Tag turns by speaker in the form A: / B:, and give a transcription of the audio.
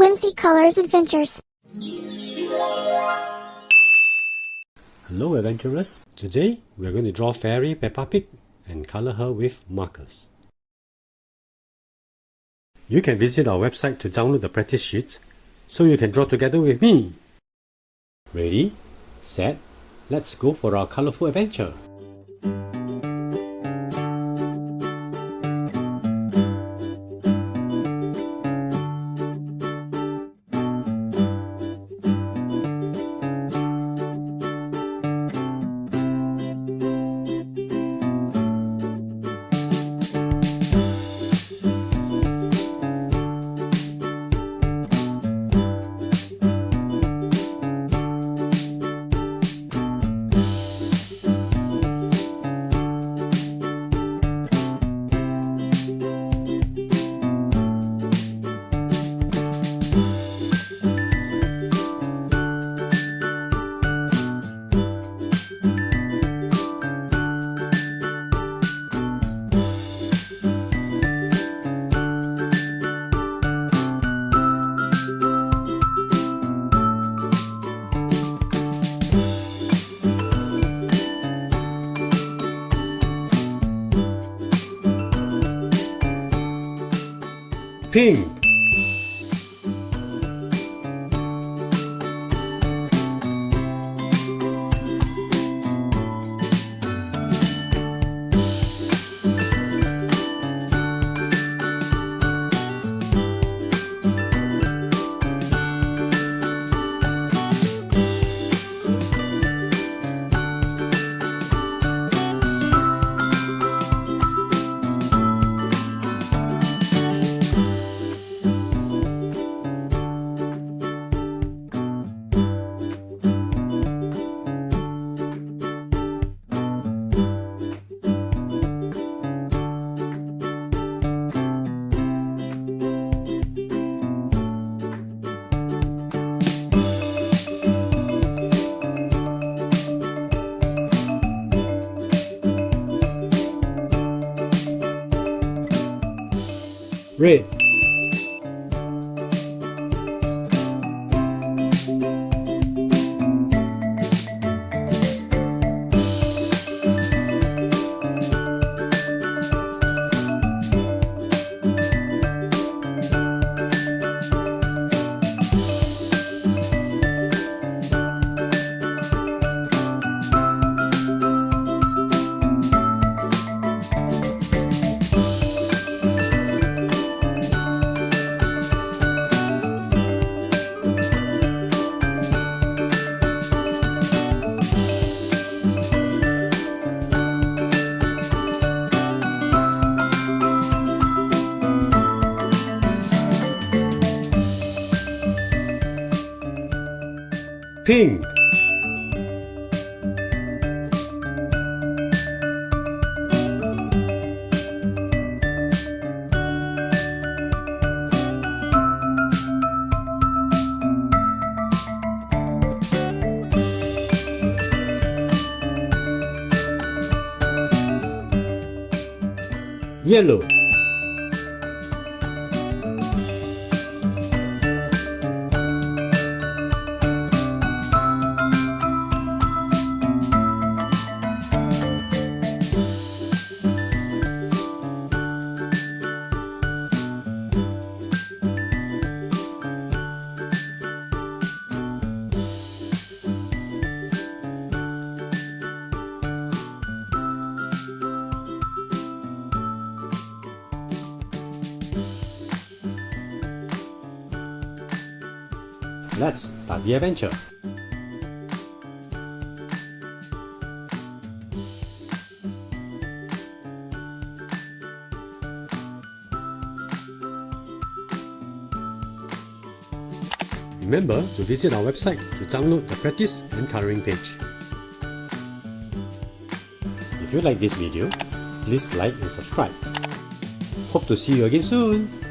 A: WhimsyColorsAdventures.
B: Hello adventurers! Today we are going to draw Fairy Peppa Pig and color her with markers. You can visit our website to download the practice sheet so you can draw together with me. Ready, set, let's go for our colorful adventure. Pink. Red. Pink. Yellow. Let's start the adventure. Remember to visit our website to download the practice and coloring page. If you like this video, please like and subscribe. Hope to see you again soon.